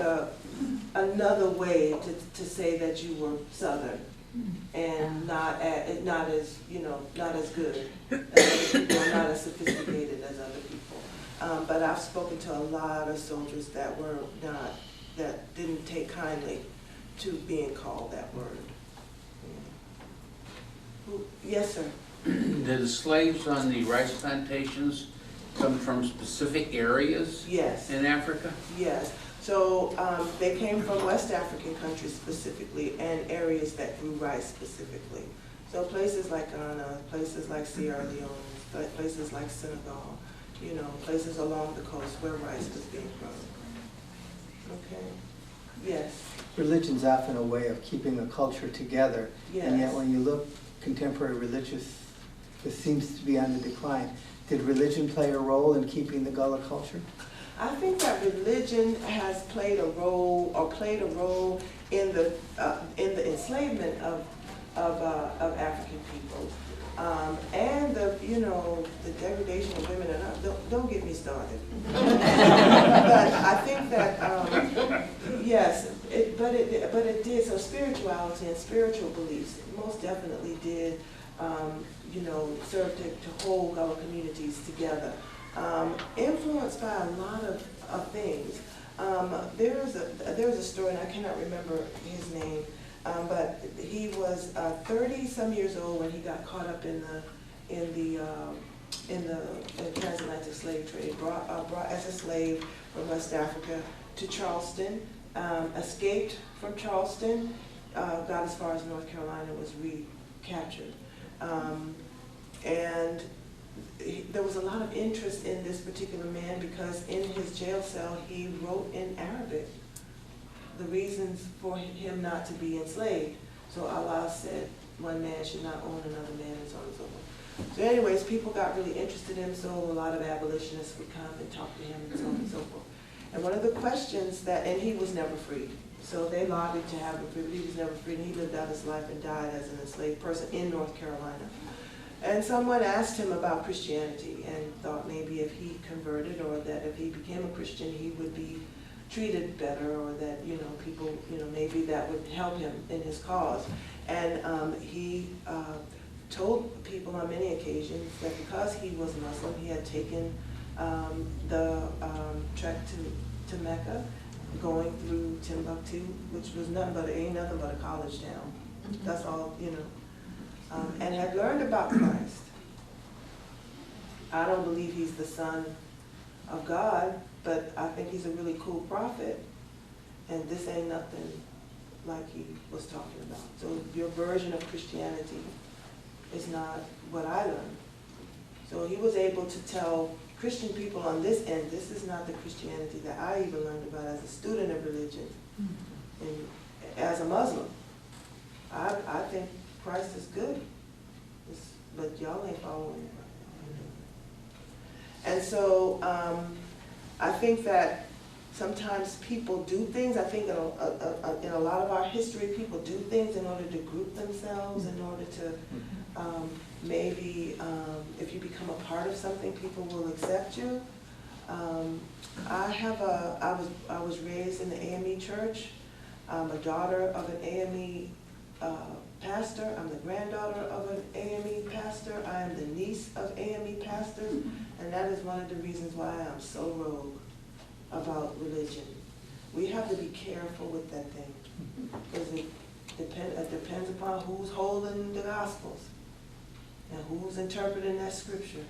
another way to say that you were Southern and not as good as other people, not as sophisticated as other people. But I've spoken to a lot of soldiers that didn't take kindly to being called that word. Yes, sir. Did the slaves on the rice plantations come from specific areas Yes, in Africa? yes. So they came from West African countries specifically and areas that grew rice specifically. So places like Ghana, places like Sierra Leone, places like Senegal, places along the coast where rice was being grown. Okay, yes, Religion's often a way of keeping a culture together, and yet yes. when you look contemporary religious, it seems to be on the decline. Did religion play a role in keeping the Gullah culture? I think that religion has played a role in the enslavement of African people. And the degradation of women, and don't get me started. But I think that, yes, but it did, so spirituality and spiritual beliefs most definitely did, serve to hold our communities together. Influenced by a lot of things. There's a story, and I cannot remember his name, but he was 30-some years old when he got caught up in the transatlantic slave trade, brought as a slave from West Africa to Charleston, escaped from Charleston, got as far as North Carolina, was recaptured. And there was a lot of interest in this particular man because in his jail cell he wrote in Arabic the reasons for him not to be enslaved. So Allah said one man should not own another man, and so on and so forth. So anyways, people got really interested in him, so a lot of abolitionists would come and talk to him and so on and so forth. And one of the questions and he was never freed. So they lobbied to have him free, but he was never freed, and he lived out his life and died as an enslaved person in North Carolina. And someone asked him about Christianity and thought maybe if he converted or that if he became a Christian he would be treated better, or that people maybe that would help him in his cause. And he told people on many occasions that because he was Muslim, he had taken the trek to Mecca, going through Timbuktu, which was ain't nothing but a college town. That's all, and had learned about Christ. I don't believe he's the son of God, but I think he's a really cool prophet, and this ain't nothing like he was talking about. So your version of Christianity is not what I learned. So he was able to tell Christian people on this end, this is not the Christianity that I even learned about as a student of religion and as a Muslim. I think Christ is good, but y'all ain't following it. And so I think that sometimes people do things. I think in a lot of our history, people do things in order to group themselves, in order to maybe if you become a part of something, people will accept you. I was raised in the AME church. I'm a daughter of an AME pastor. I'm the granddaughter of an AME pastor. I am the niece of AME pastors, and that is one of the reasons why I'm so rogue about religion. We have to be careful with that thing, because it depends upon who's holding the Gospels and who's interpreting that scripture.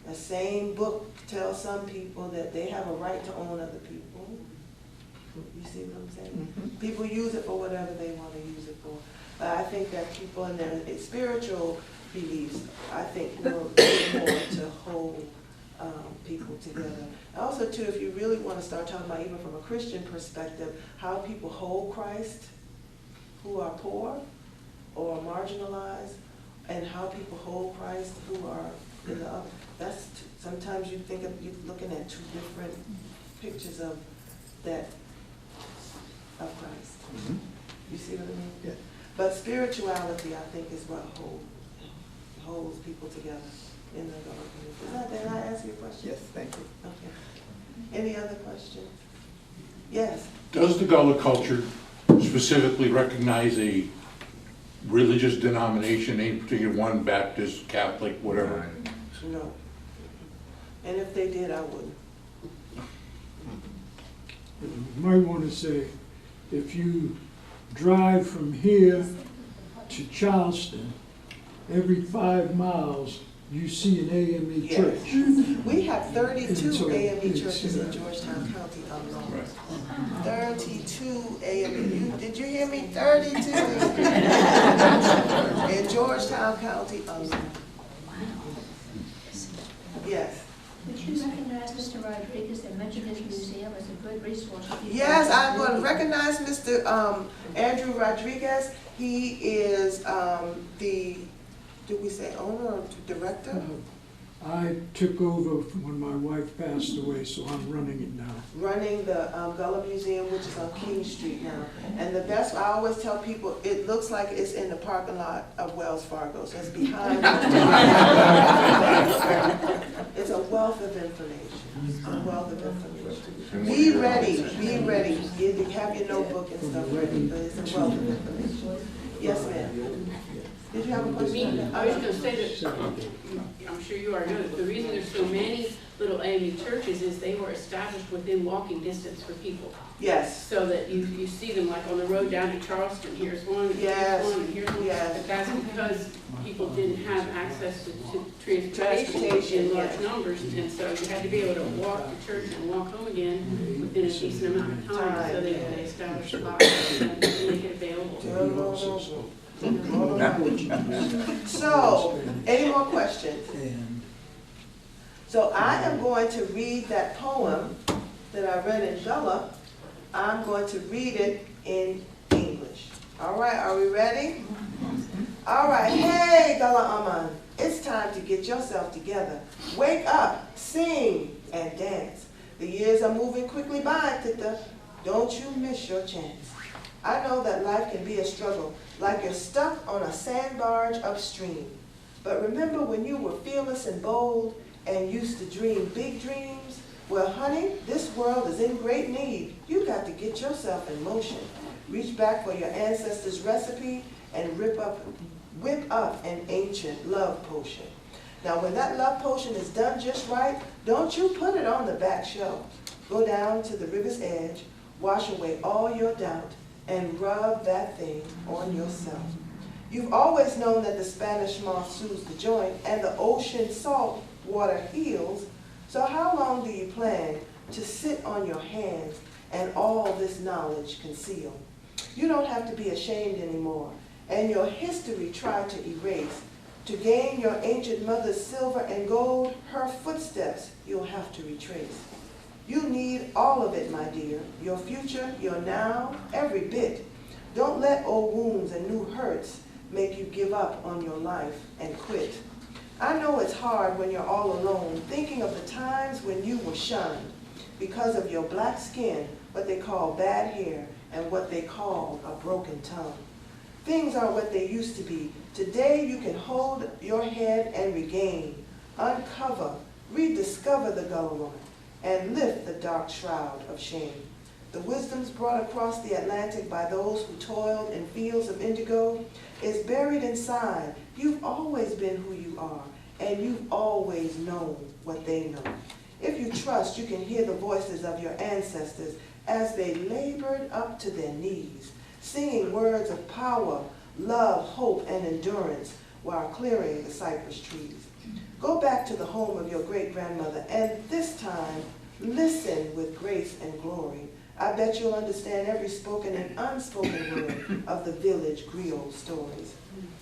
The same book tells some people that they have a right to own other people. You see what I'm saying? People use it for whatever they want to use it for. But I think that people in their spiritual beliefs, I think, will do more to hold people together. Also, too, if you really want to start talking about, even from a Christian perspective, how people hold Christ who are poor or marginalized, and how people hold Christ who are in the other. Sometimes you think you're looking at two different pictures of Christ. You see what I mean? Yeah. But spirituality, I think, is what holds people together in the Gullah community. Did I ask you a question? Yes, thank you. Okay. Any other questions? Yes. Does the Gullah culture specifically recognize a religious denomination, any particular one, Baptist, Catholic, whatever? No. And if they did, I wouldn't. You might want to say, if you drive from here to Charleston, every 5 miles, you see an AME Yes. church. We have 32 And so AME it's, churches in Georgetown County alone. 32 AME. Did you hear me? 32 in Georgetown County alone. Yes. Would you recognize Mr. Rodriguez and mention his museum as a good resource? Yes, I'm going to recognize Mr. Andrew Rodriguez. He is the, do we say owner or director? I took over when my wife passed away, so I'm running it now. Running the Gullah Museum, which is on King Street now. And the best, I always tell people, it looks like it's in the parking lot of Wells Fargo, so it's behind. It's a wealth of information. It's a wealth of information. Be ready, be ready. Have your notebook and stuff ready, but it's a wealth of information. Yes, ma'am. Did you have a question? I was going to say that, I'm sure you already know that the reason there's so many little AME churches is they were established within walking distance for people. Yes. So that you see them like on the road down to Charleston, here's one, and Yes. here's one, and here's one. Yes. But that's because people didn't have access to transportation Transportation, in large yes. numbers, and so you had to be able to walk to church and walk home again within a decent amount of time, so they established a box and make it available. So, any more questions? And So I am going to read that poem that I read in Gullah. I'm going to read it in English. All right, are we ready? All right, hey Gullah Aman, it's time to get yourself together. Wake up, sing, and dance. The years are moving quickly by, Tita. Don't you miss your chance. I know that life can be a struggle, like you're stuck on a sand barge upstream. But remember when you were fearless and bold and used to dream big dreams? Well, honey, this world is in great need. You got to get yourself in motion. Reach back for your ancestors' recipe and whip up an ancient love potion. Now, when that love potion is done just right, don't you put it on the back shelf. Go down to the river's edge, wash away all your doubt, and rub that thing on yourself. You've always known that the Spanish moss soothes the joint and the ocean salt water heals, so how long do you plan to sit on your hands and all this knowledge conceal? You don't have to be ashamed anymore, and your history try to erase. To gain your ancient mother's silver and gold, her footsteps you'll have to retrace. You need all of it, my dear, your future, your now, every bit. Don't let old wounds and new hurts make you give up on your life and quit. I know it's hard when you're all alone, thinking of the times when you were shunned because of your black skin, what they call bad hair, and what they call a broken tongue. Things aren't what they used to be. Today you can hold your head and regain, uncover, rediscover the Gullah woman, and lift the dark shroud of shame. The wisdoms brought across the Atlantic by those who toiled in fields of indigo is buried inside. You've always been who you are, and you've always known what they know. If you trust, you can hear the voices of your ancestors as they labored up to their knees, singing words of power, love, hope, and endurance while clearing the cypress trees. Go back to the home of your great-grandmother, and this time, listen with grace and glory. I bet you'll understand every spoken and unspoken word of the village griot stories.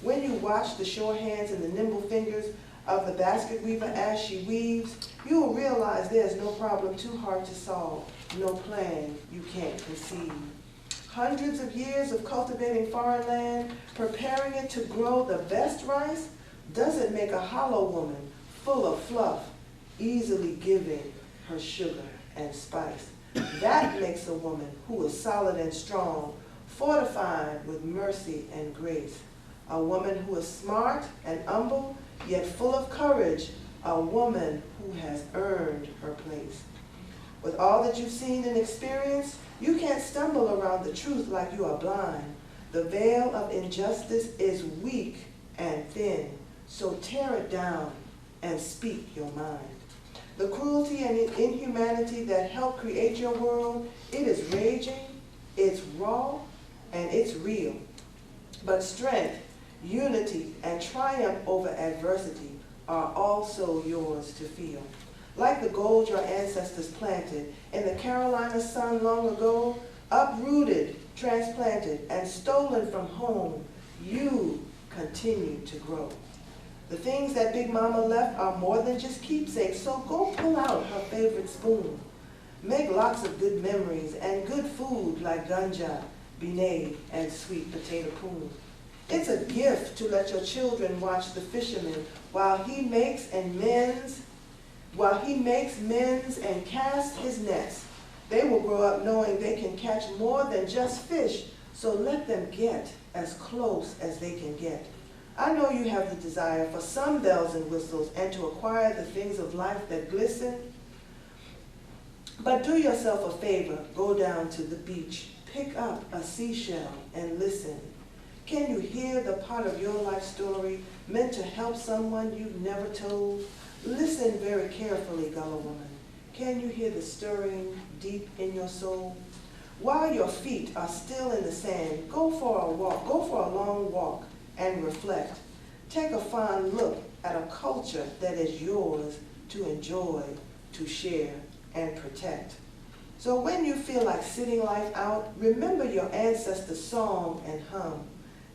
When you watch the sure hands and the nimble fingers of the basket weaver as she weaves, you'll realize there's no problem too hard to solve, no plan you can't conceive. Hundreds of years of cultivating foreign land, preparing it to grow the best rice, doesn't make a hollow woman full of fluff, easily giving her sugar and spice. That makes a woman who is solid and strong, fortified with mercy and grace. A woman who is smart and humble, yet full of courage. A woman who has earned her place. With all that you've seen and experienced, you can't stumble around the truth like you are blind. The veil of injustice is weak and thin, so tear it down and speak your mind. The cruelty and inhumanity that helped create your world, it is raging, it's raw, and it's real. But strength, unity, and triumph over adversity are also yours to feel. Like the gold your ancestors planted in the Carolina sun long ago, uprooted, transplanted, and stolen from home, you continue to grow. The things that Big Mama left are more than just keepsakes, so go pull out her favorite spoon. Make lots of good memories and good food like ganja, benet, and sweet potato poon. It's a gift to let your children watch the fisherman while he makes mends and casts his nets. They will grow up knowing they can catch more than just fish, so let them get as close as they can get. I know you have the desire for some bells and whistles and to acquire the things of life that glisten. But do yourself a favor, go down to the beach, pick up a seashell and listen. Can you hear the part of your life story meant to help someone you've never told? Listen very carefully, Gullah woman. Can you hear the stirring deep in your soul? While your feet are still in the sand, go for a long walk and reflect. Take a fond look at a culture that is yours to enjoy, to share, and protect. So when you feel like sitting life out, remember your ancestors' song and hum,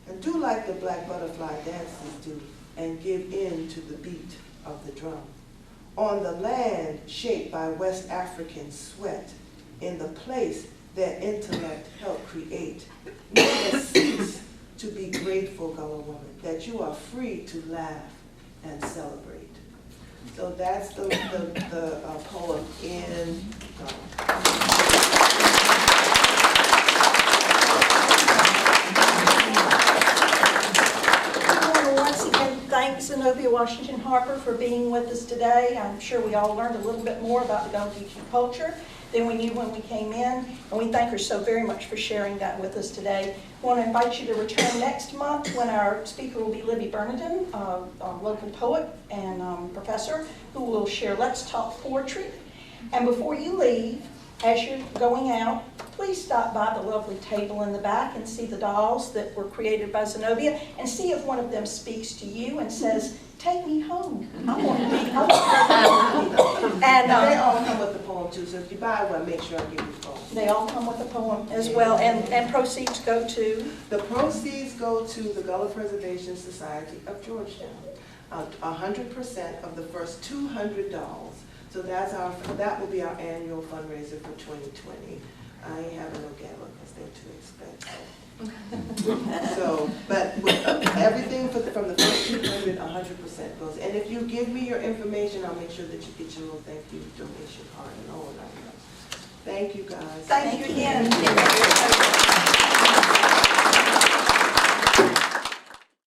and do like the black butterfly dancers do, and give in to the beat of the drum. On the land shaped by West African sweat, in the place that intellect helped create, never cease to be grateful, Gullah woman, that you are free to laugh and celebrate. So that's the poem in Once again, thank Zenobia Harper for being with us today. I'm sure we all learned a little bit more about the Gullah teaching culture than we knew when we came in, and we thank her so very much for sharing that with us today. I want to invite you to return next month when our speaker will be Libby Bernardin, a local poet and professor, who will share Let's Talk Poetry. And before you leave, as you're going out, please stop by the lovely table in the back and see the dolls that were created by Zenobia, and see if one of them speaks to you and says, "Take me home. I want to be home." And they all come with the poem too, so if you buy one, make sure I give you the poem. they all come with a poem as well, and proceeds go to? The proceeds go to the Gullah Preservation Society of Georgetown. 100% of the first 200 dolls. So that will be our annual fundraiser for 2020. I ain't having no gala because they're too expensive. So, but with everything from the first 200, 100% goes. And if you give me your information, I'll make sure that you get your little thank you donation card and all of that. Thank you, guys. Thank you again.